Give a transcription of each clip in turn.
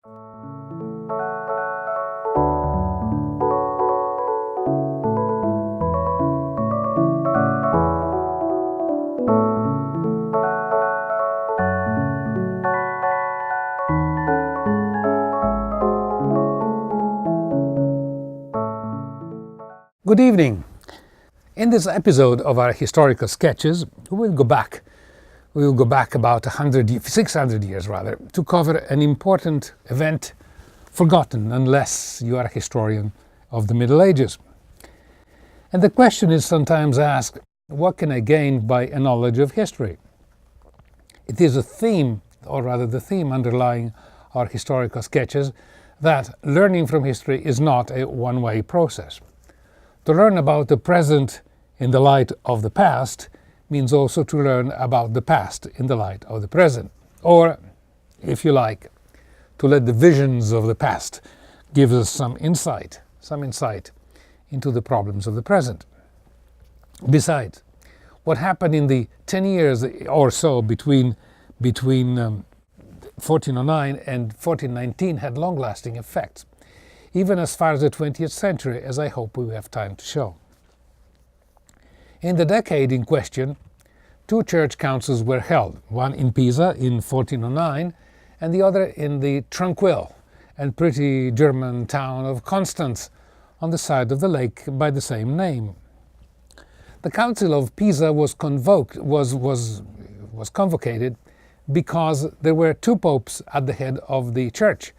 Good evening. In this episode of our historical sketches, we will go back about 600 years rather, to cover an important event forgotten unless you are a historian of the Middle Ages. And the question is sometimes asked, what can I gain by a knowledge of history? It is a theme, or rather the theme underlying our historical sketches, that learning from history is not a one-way process. To learn about the present in the light of the past means also to learn about the past in the light of the present. Or, if you like, to let the visions of the past give us some insight into the problems of the present. Besides, what happened in the 10 years or so between 1409 and 1419 had long-lasting effects, even as far as the 20th century, as I hope we have time to show. In the decade in question, two church councils were held, one in Pisa in 1409 and the other in the tranquil and pretty German town of Constance on the side of the lake by the same name. The Council of Pisa was convocated because there were two popes at the head of the church,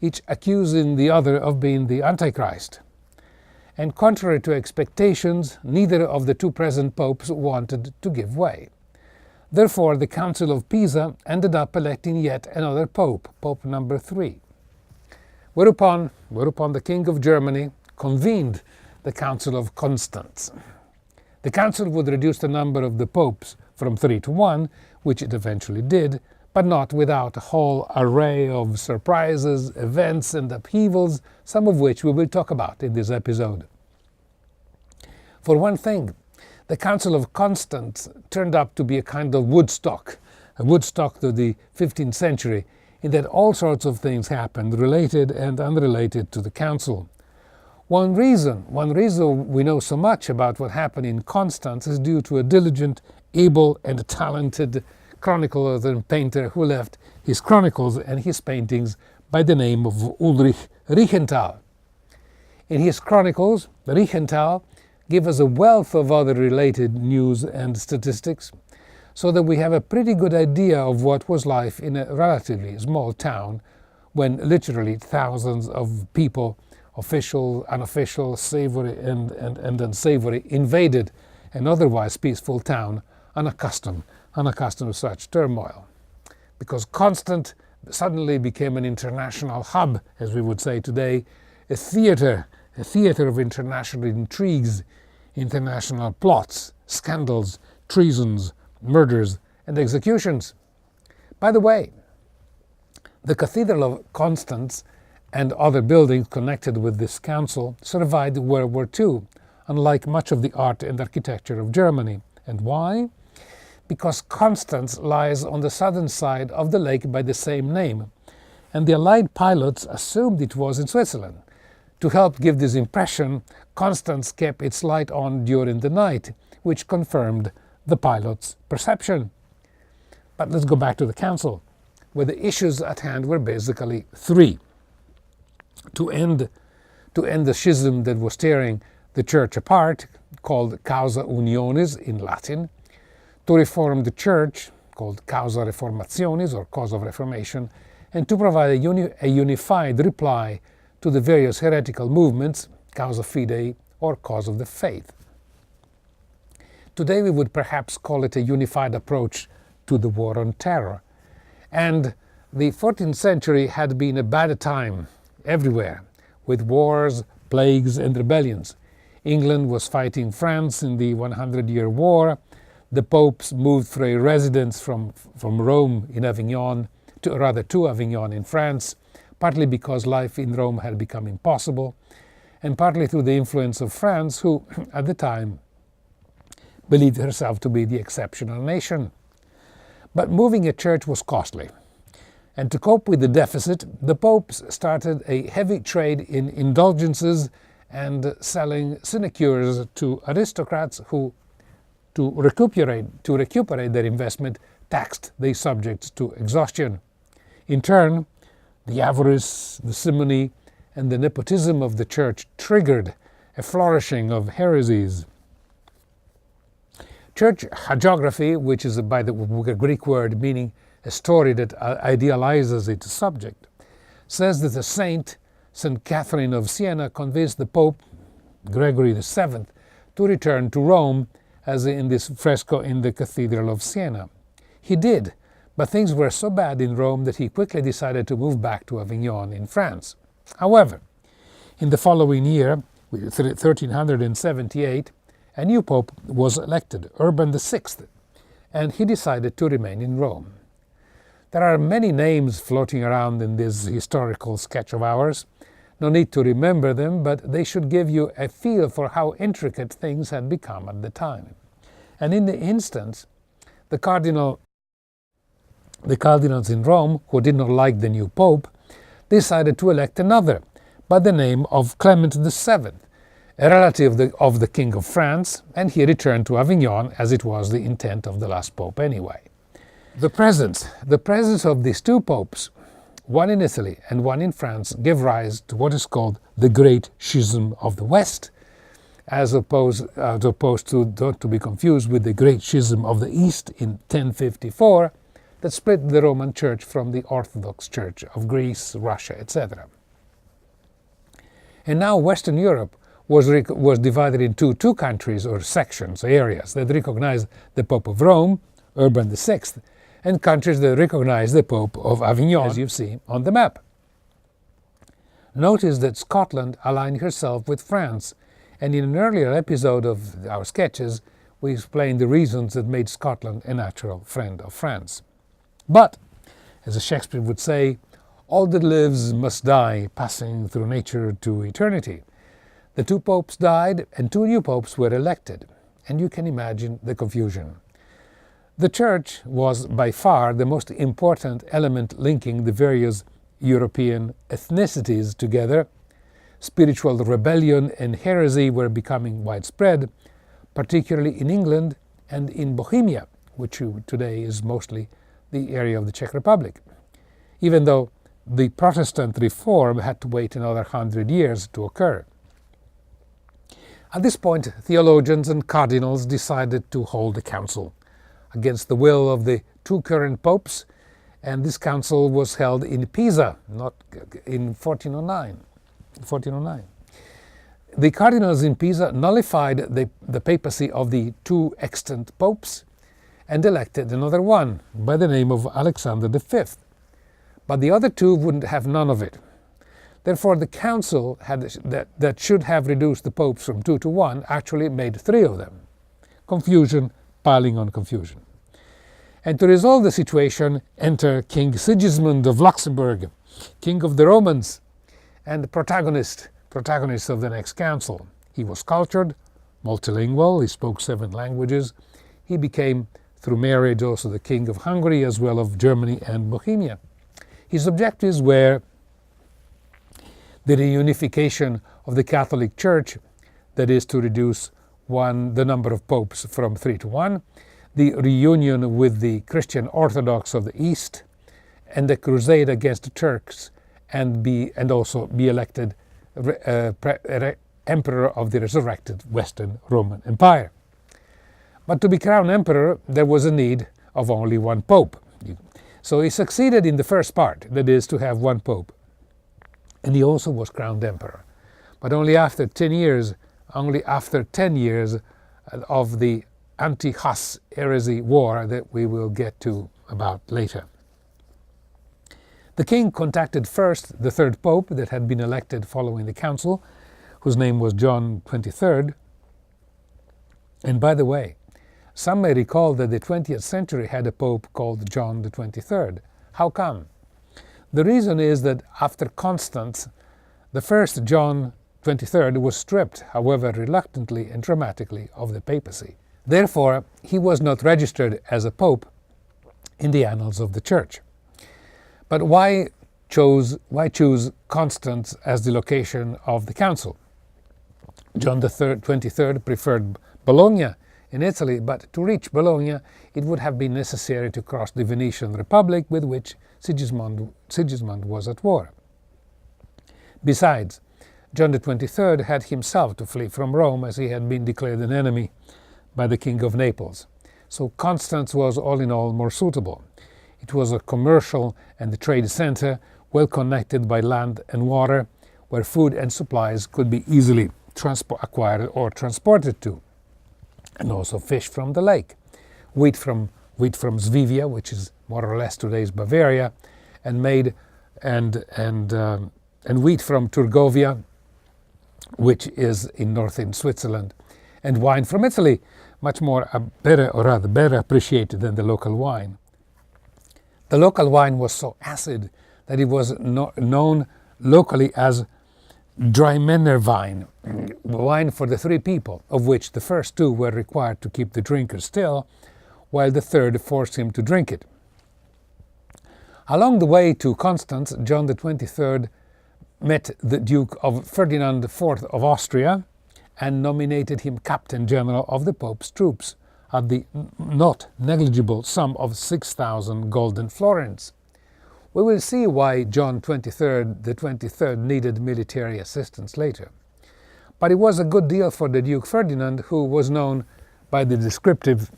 each accusing the other of being the Antichrist. And contrary to expectations, neither of the two present popes wanted to give way. Therefore, the Council of Pisa ended up electing yet another pope, Pope number 3. Whereupon the King of Germany convened the Council of Konstanz. The council would reduce the number of the popes from 3 to 1, which it eventually did, but not without a whole array of surprises, events and upheavals, some of which we will talk about in this episode. For one thing, the Council of Konstanz turned up to be a kind of Woodstock, a Woodstock to the 15th century, in that all sorts of things happened, related and unrelated to the council. One reason we know so much about what happened in Constance is due to a diligent, able and talented chronicler and painter who left his chronicles and his paintings by the name of Ulrich Riechental. In his chronicles, Riechental gave us a wealth of other related news and statistics, so that we have a pretty good idea of what was life in a relatively small town when literally thousands of people, official, unofficial, savory and unsavory, invaded an otherwise peaceful town unaccustomed to such turmoil. Because Constance suddenly became an international hub, as we would say today, a theater of international intrigues, international plots, scandals, treasons, murders and executions. By the way, the Cathedral of Constance and other buildings connected with this council survived World War II, unlike much of the art and architecture of Germany. And why? Because Constance lies on the southern side of the lake by the same name, and the Allied pilots assumed it was in Switzerland. To help give this impression, Constance kept its light on during the night, which confirmed the pilots' perception. But let's go back to the council, where the issues at hand were basically three. To end the schism that was tearing the church apart, called causa unionis in Latin, to reform the church, called causa reformationis or cause of reformation, and to provide a unified reply to the various heretical movements, causa fidei or cause of the faith. Today we would perhaps call it a unified approach to the war on terror. And the 14th century had been a bad time everywhere, with wars, plagues and rebellions. England was fighting France in the 100-year War. The popes moved for a residence from Rome in Avignon to Avignon in France, partly because life in Rome had become impossible, and partly through the influence of France, who, at the time, believed herself to be the exceptional nation. But moving a church was costly. And to cope with the deficit, the popes started a heavy trade in indulgences and selling sinecures to aristocrats who, to recuperate their investment, taxed their subjects to exhaustion. In turn, the avarice, the simony, and the nepotism of the church triggered a flourishing of heresies. Church hagiography, which is by the Greek word meaning a story that idealizes its subject, says that the saint, St. Catherine of Siena, convinced the Pope, Gregory VII, to return to Rome, as in this fresco in the Cathedral of Siena. He did, but things were so bad in Rome that he quickly decided to move back to Avignon in France. However, in the following year, 1378, a new pope was elected, Urban VI, and he decided to remain in Rome. There are many names floating around in this historical sketch of ours. No need to remember them, but they should give you a feel for how intricate things had become at the time. And in the instance, the cardinals in Rome, who did not like the new pope, decided to elect another by the name of Clement VII, a relative of the King of France, and he returned to Avignon, as it was the intent of the last pope anyway. The presence of these two popes, one in Italy and one in France, gave rise to what is called the Great Schism of the West, as opposed to, not to be confused with the Great Schism of the East in 1054, that split the Roman Church from the Orthodox Church of Greece, Russia, etc. And now Western Europe was divided into two countries or sections, areas, that recognized the Pope of Rome, Urban VI, and countries that recognized the Pope of Avignon, as you see on the map. Notice that Scotland aligned herself with France, and in an earlier episode of our sketches, we explained the reasons that made Scotland a natural friend of France. But, as Shakespeare would say, all that lives must die, passing through nature to eternity. The two popes died, and two new popes were elected, and you can imagine the confusion. The Church was by far the most important element linking the various European ethnicities together. Spiritual rebellion and heresy were becoming widespread, particularly in England and in Bohemia, which today is mostly the area of the Czech Republic, even though the Protestant reform had to wait another 100 years to occur. At this point, theologians and cardinals decided to hold a council against the will of the two current popes, and this council was held in Pisa, not in 1409. The cardinals in Pisa nullified the papacy of the two extant popes and elected another one by the name of Alexander V. But the other two wouldn't have none of it. Therefore, the council that should have reduced the popes from 2 to 1 actually made 3 of them. Confusion piling on confusion. And to resolve the situation, enter King Sigismund of Luxembourg, King of the Romans, and protagonist of the next council. He was cultured, multilingual, he spoke 7 languages. He became, through marriage, also the King of Hungary, as well of Germany and Bohemia. His objectives were the reunification of the Catholic Church, that is to reduce the number of popes from 3 to 1, the reunion with the Christian Orthodox of the East, and the crusade against the Turks, and also be elected emperor of the resurrected Western Roman Empire. But to be crowned emperor, there was a need of only one pope. So he succeeded in the first part, that is to have one pope. And he also was crowned emperor. But only after 10 years of the anti-Huss heresy war that we will get to about later. The king contacted first the third pope that had been elected following the council, whose name was John XXIII. And by the way, some may recall that the 20th century had a pope called John XXIII. How come? The reason is that after Constance, the first John XXIII was stripped, however reluctantly and dramatically, of the papacy. Therefore, he was not registered as a pope in the annals of the Church. But why choose Constance as the location of the council? John the 23rd preferred Bologna in Italy, but to reach Bologna it would have been necessary to cross the Venetian Republic with which Sigismund was at war. Besides, John the 23rd had himself to flee from Rome as he had been declared an enemy by the King of Naples. So Constance was all in all more suitable. It was a commercial and trade center, well connected by land and water, where food and supplies could be easily acquired or transported to, and also fish from the lake, wheat from Zwivia, which is more or less today's Bavaria, and wheat from Turgovia, which is in northern Switzerland, and wine from Italy, much more better appreciated than the local wine. The local wine was so acid that it was known locally as Dreimänner wine for the three people, of which the first two were required to keep the drinker still, while the third forced him to drink it. Along the way to Constance, John the 23rd met the Duke of Ferdinand IV of Austria and nominated him Captain General of the Pope's troops at the not negligible sum of 6,000 golden florins. We will see why John the 23rd needed military assistance later. But it was a good deal for the Duke Ferdinand, who was known by the descriptive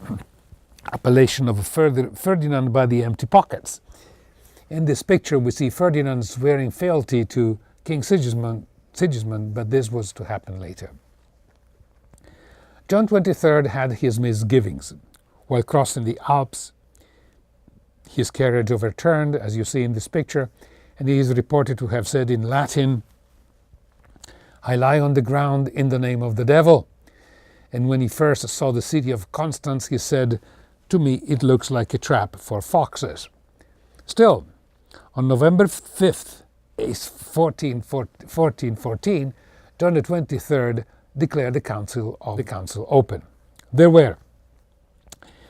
appellation of Ferdinand by the empty pockets. In this picture we see Ferdinand swearing fealty to King Sigismund, but this was to happen later. John XXIII had his misgivings. While crossing the Alps, his carriage overturned, as you see in this picture, and he is reported to have said in Latin, "I lie on the ground in the name of the devil." And when he first saw the city of Constance, he said, "To me it looks like a trap for foxes." Still, on November 5th, 1414, John the 23rd declared the council open. There were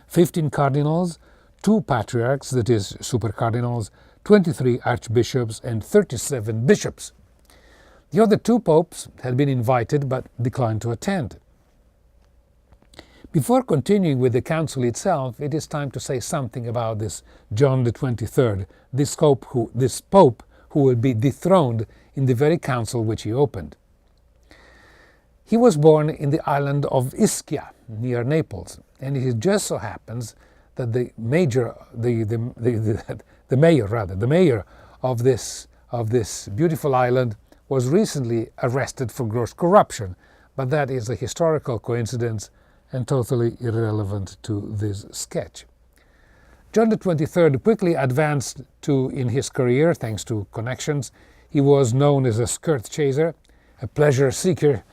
15 cardinals, 2 patriarchs, that is, super-cardinals, 23 archbishops, and 37 bishops. The other 2 popes had been invited but declined to attend. Before continuing with the council itself, it is time to say something about this John the 23rd, this pope who will be dethroned in the very council which he opened. He was born in the island of Ischia, near Naples, and it just so happens that the mayor of this beautiful island was recently arrested for gross corruption, but that is a historical coincidence and totally irrelevant to this sketch. John the 23rd quickly advanced in his career thanks to connections. He was known as a skirt chaser, a pleasure seeker,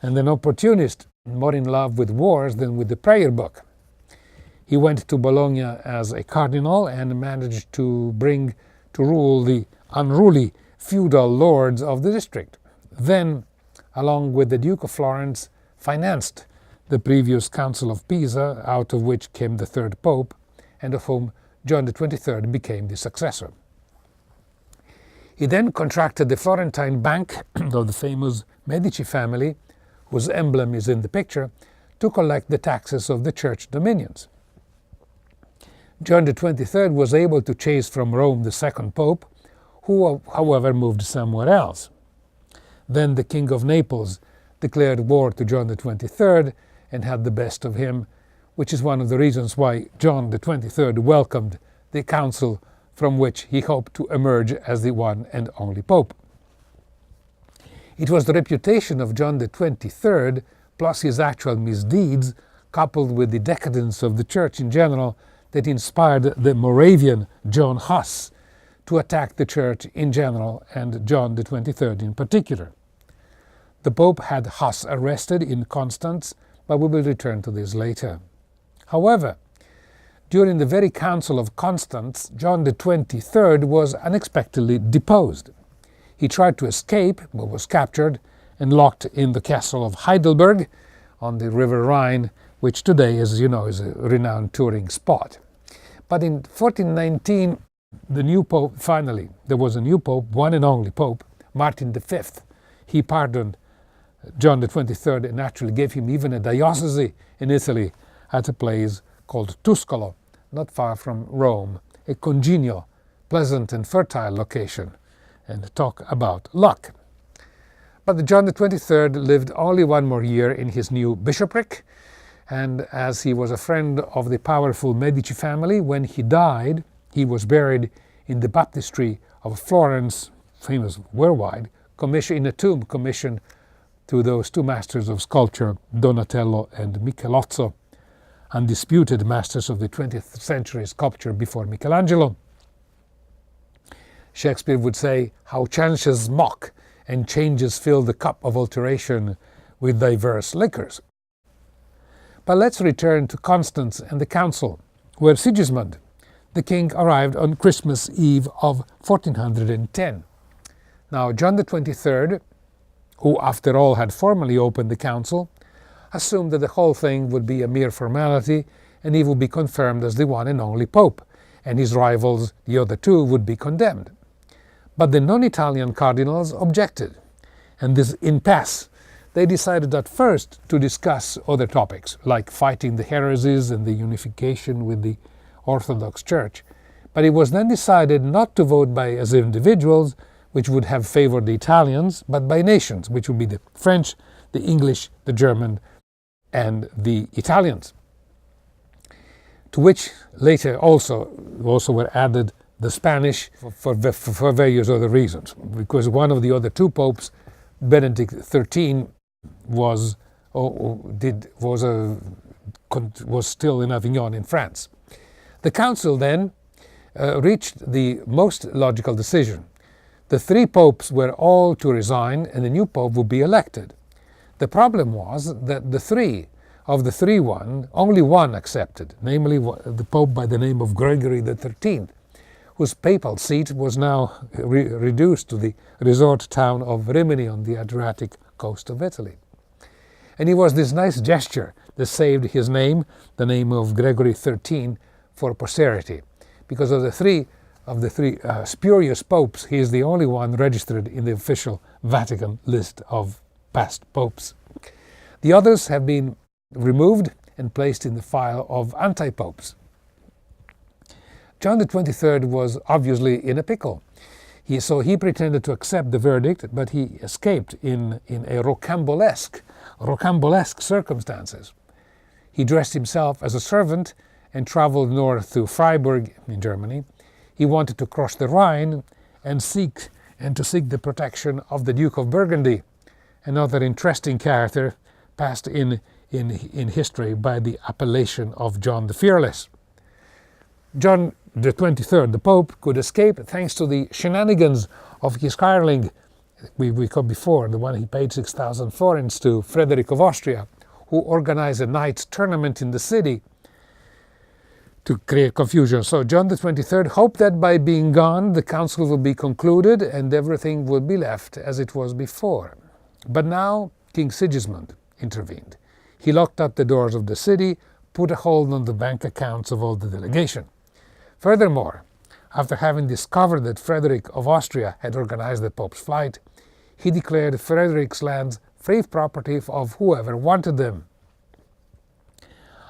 and an opportunist, more in love with wars than with the prayer book. He went to Bologna as a cardinal and managed to bring to rule the unruly feudal lords of the district. Then, along with the Duke of Florence, financed the previous Council of Pisa, out of which came the third pope, and of whom John the 23rd became the successor. He then contracted the Florentine Bank of the famous Medici family, whose emblem is in the picture, to collect the taxes of the church dominions. John the 23rd was able to chase from Rome the second pope, who however moved somewhere else. Then the King of Naples declared war to John the 23rd and had the best of him, which is one of the reasons why John the 23rd welcomed the council from which he hoped to emerge as the one and only pope. It was the reputation of John the 23rd, plus his actual misdeeds, coupled with the decadence of the church in general, that inspired the Moravian John Huss to attack the church in general and John the 23rd in particular. The Pope had Huss arrested in Constance, but we will return to this later. However, during the very Council of Konstanz, John the 23rd was unexpectedly deposed. He tried to escape, but was captured and locked in the castle of Heidelberg on the River Rhine, which today, as you know, is a renowned touring spot. But in 1419, The new pope, finally, there was a new pope, one and only pope, Martin V. He pardoned John the 23rd and actually gave him even a diocese in Italy at a place called Tuscolo, not far from Rome, a congenial, pleasant and fertile location, and talk about luck. But John the 23rd lived only one more year in his new bishopric, and as he was a friend of the powerful Medici family, when he died, he was buried in the baptistry of Florence, famous worldwide, in a tomb commissioned to those two masters of sculpture, Donatello and Michelozzo, undisputed masters of the 20th century sculpture before Michelangelo. Shakespeare would say, "How chances mock, and changes fill the cup of alteration with diverse liquors." But let's return to Constance and the council, where Sigismund, the king, arrived on Christmas Eve of 1410. Now, John the 23rd, who after all had formally opened the council, assumed that the whole thing would be a mere formality and he would be confirmed as the one and only pope, and his rivals, the other two, would be condemned. But the non-Italian cardinals objected, and this impasse, they decided at first to discuss other topics, like fighting the heresies and the unification with the Orthodox Church. But it was then decided not to vote as individuals, which would have favored the Italians, but by nations, which would be the French, the English, the German, and the Italians. To which later also were added the Spanish for various other reasons, because one of the other two popes, Benedict XIII, was still in Avignon in France. The council then reached the most logical decision. The three popes were all to resign and the new pope would be elected. The problem was that only one accepted, namely the pope by the name of Gregory XIII, whose papal seat was now reduced to the resort town of Rimini on the Adriatic coast of Italy. And it was this nice gesture that saved his name, the name of Gregory XIII, for posterity. Because of the three spurious popes, he is the only one registered in the official Vatican list of past popes. The others have been removed and placed in the file of anti-popes. John the 23rd was obviously in a pickle. So he pretended to accept the verdict, but he escaped in a rocambolesque circumstances. He dressed himself as a servant and traveled north to Freiburg in Germany. He wanted to cross the Rhine and seek the protection of the Duke of Burgundy, another interesting character passed in history by the appellation of John the Fearless. John the 23rd, the Pope, could escape thanks to the shenanigans of his hireling, we called before, the one he paid 6,000 florins to, Frederick of Austria, who organized a knight's tournament in the city to create confusion. So John the 23rd hoped that by being gone, the council would be concluded and everything would be left as it was before. But now King Sigismund intervened. He locked up the doors of the city, put a hold on the bank accounts of all the delegation. Furthermore, after having discovered that Frederick of Austria had organized the Pope's flight, he declared Frederick's lands free property of whoever wanted them.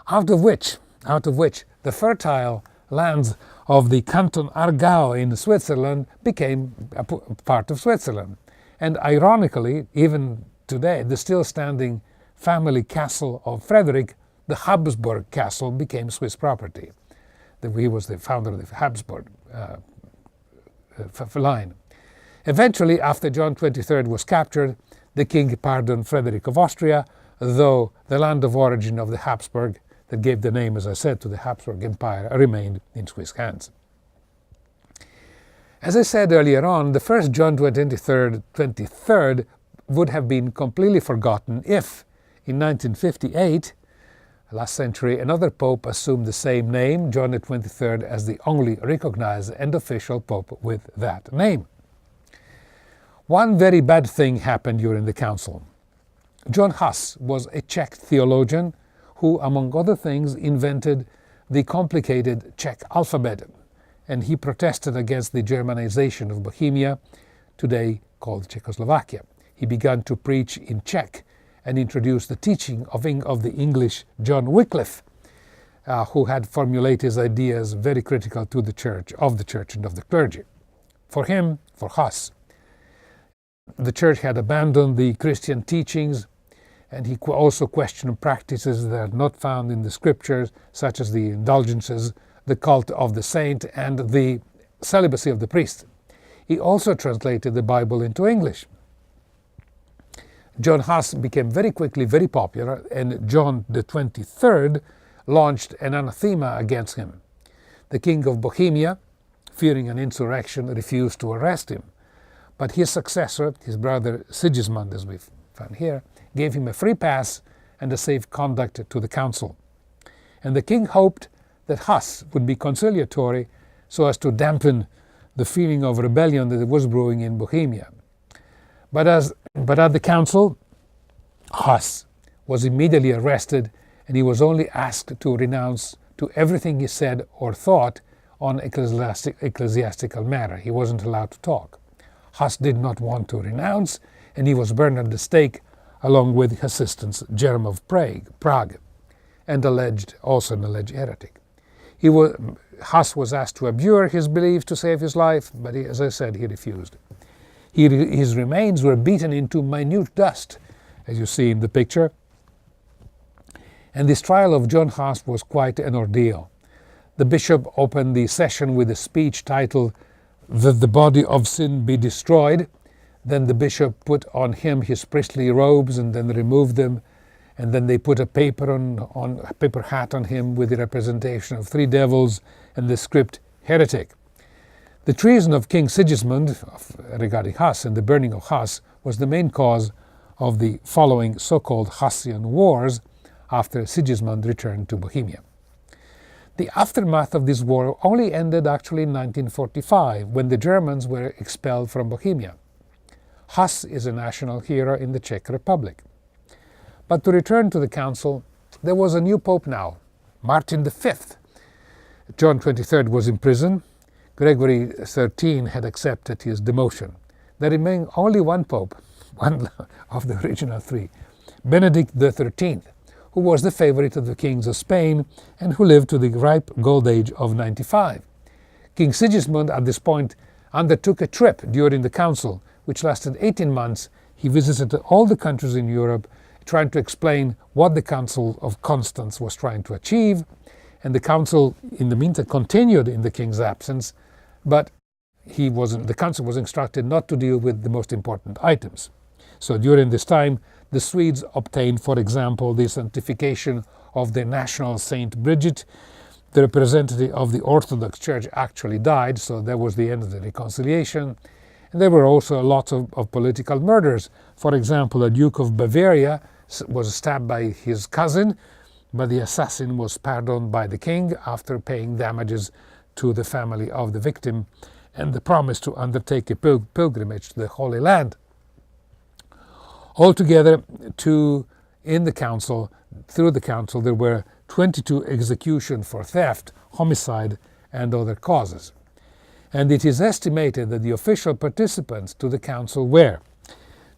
Out of which the fertile lands of the Canton Aargau in Switzerland became a part of Switzerland. And ironically, even today, the still standing family castle of Frederick, the Habsburg castle, became Swiss property. He was the founder of the Habsburg line. Eventually, after John XXIII was captured, the king pardoned Frederick of Austria, though the land of origin of the Habsburg, that gave the name, as I said, to the Habsburg Empire, remained in Swiss hands. As I said earlier on, the first John XXIII would have been completely forgotten if, in 1958, last century, another pope assumed the same name, John XXIII, as the only recognized and official pope with that name. One very bad thing happened during the council. John Huss was a Czech theologian who, among other things, invented the complicated Czech alphabet. and he protested against the Germanization of Bohemia, today called Czechoslovakia. He began to preach in Czech and introduced the teaching of the English John Wycliffe, who had formulated his ideas very critical to the church and of the clergy. For him, for Huss, the church had abandoned the Christian teachings, and he also questioned practices that are not found in the scriptures, such as the indulgences, the cult of the saint, and the celibacy of the priest. He also translated the Bible into English. John Huss became very quickly very popular, and John the 23rd launched an anathema against him. The king of Bohemia, fearing an insurrection, refused to arrest him. But his successor, his brother Sigismund, as we've found here, gave him a free pass and a safe conduct to the council. And the king hoped that Huss would be conciliatory so as to dampen the feeling of rebellion that was brewing in Bohemia. But at the council, Huss was immediately arrested, and he was only asked to renounce to everything he said or thought on ecclesiastical matter. He wasn't allowed to talk. Huss did not want to renounce, and he was burned at the stake along with his assistant Jerome of Prague, and also an alleged heretic. Huss was asked to abjure his belief to save his life, but as I said, he refused. His remains were beaten into minute dust, as you see in the picture. And this trial of John Huss was quite an ordeal. The bishop opened the session with a speech titled, "That the body of sin be destroyed." Then the bishop put on him his priestly robes and then removed them. And then they put a paper hat on him with the representation of 3 devils and the script heretic. The treason of King Sigismund regarding Huss and the burning of Huss was the main cause of the following so-called Hussian wars after Sigismund returned to Bohemia. The aftermath of this war only ended actually in 1945, when the Germans were expelled from Bohemia. Huss is a national hero in the Czech Republic. But to return to the council, there was a new pope now, Martin V. John XXIII was in prison. Gregory XIII had accepted his demotion. There remained only one pope, one of the original 3, Benedict XIII, who was the favorite of the kings of Spain and who lived to the ripe gold age of 95. King Sigismund at this point undertook a trip during the council, which lasted 18 months. He visited all the countries in Europe, trying to explain what the Council of Konstanz was trying to achieve, and the council, in the meantime, continued in the king's absence, but the council was instructed not to deal with the most important items. So during this time, the Swedes obtained, for example, the sanctification of the national Saint Bridget. The representative of the Orthodox Church actually died, so that was the end of the reconciliation. And there were also lots of political murders. For example, the Duke of Bavaria was stabbed by his cousin, but the assassin was pardoned by the king after paying damages to the family of the victim and the promise to undertake a pilgrimage to the Holy Land. Altogether, through the council, there were 22 executions for theft, homicide, and other causes. And it is estimated that the official participants to the council were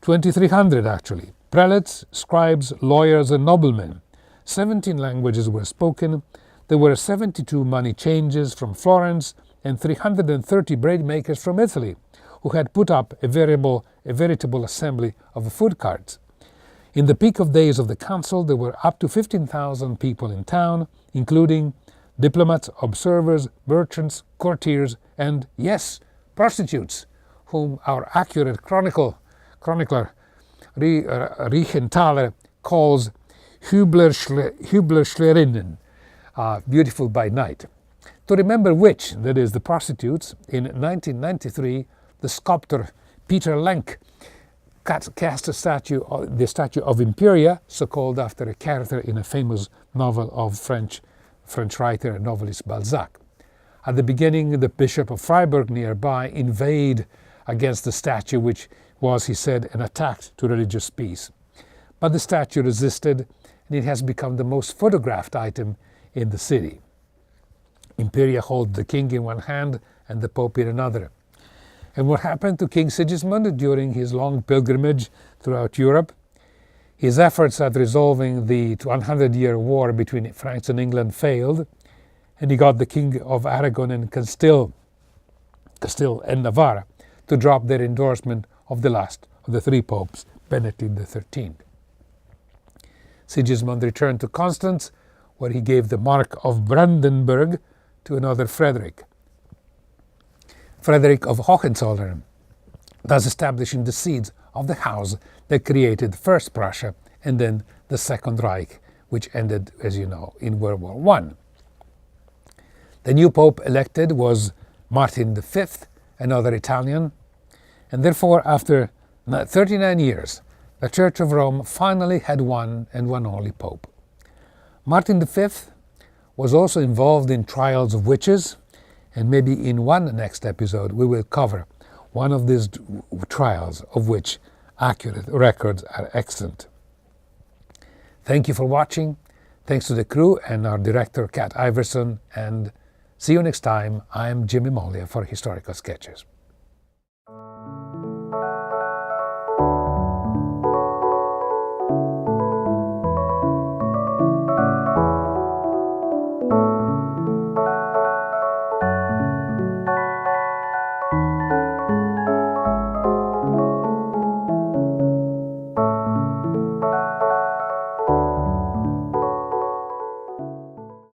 2,300 actually, prelates, scribes, lawyers, and noblemen. 17 languages were spoken. There were 72 money changes from Florence and 330 bread makers from Italy, who had put up a veritable assembly of food carts. In the peak of days of the council, there were up to 15,000 people in town, including diplomats, observers, merchants, courtiers, and, yes, prostitutes, whom our accurate chronicler Riechental calls Hüblerschlerinnen, beautiful by night. To remember which, that is, the prostitutes, in 1993, the sculptor Peter Lenk cast the statue of Imperia, so called after a character in a famous novel of French writer and novelist Balzac. At the beginning, the Bishop of Freiburg nearby inveighed against the statue, which was, he said, an attack to religious peace. But the statue resisted, and it has become the most photographed item in the city. Imperia hold the king in one hand and the pope in another. And what happened to King Sigismund during his long pilgrimage throughout Europe? His efforts at resolving the 100-year war between France and England failed, and he got the King of Aragon and Castile and Navarre to drop their endorsement of the last of the three popes, Benedict XIII. Sigismund returned to Constance, where he gave the Mark of Brandenburg to another Frederick of Hohenzollern, thus establishing the seeds of the house that created first Prussia and then the Second Reich, which ended, as you know, in World War I. The new pope elected was Martin V, another Italian, and therefore after 39 years, the Church of Rome finally had one and one only pope. Martin V was also involved in trials of witches, and maybe in one next episode we will cover one of these trials of which accurate records are extant. Thank you for watching. Thanks to the crew and our director Kat Iverson, and see you next time. I am Jimmy Molia for Historical Sketches.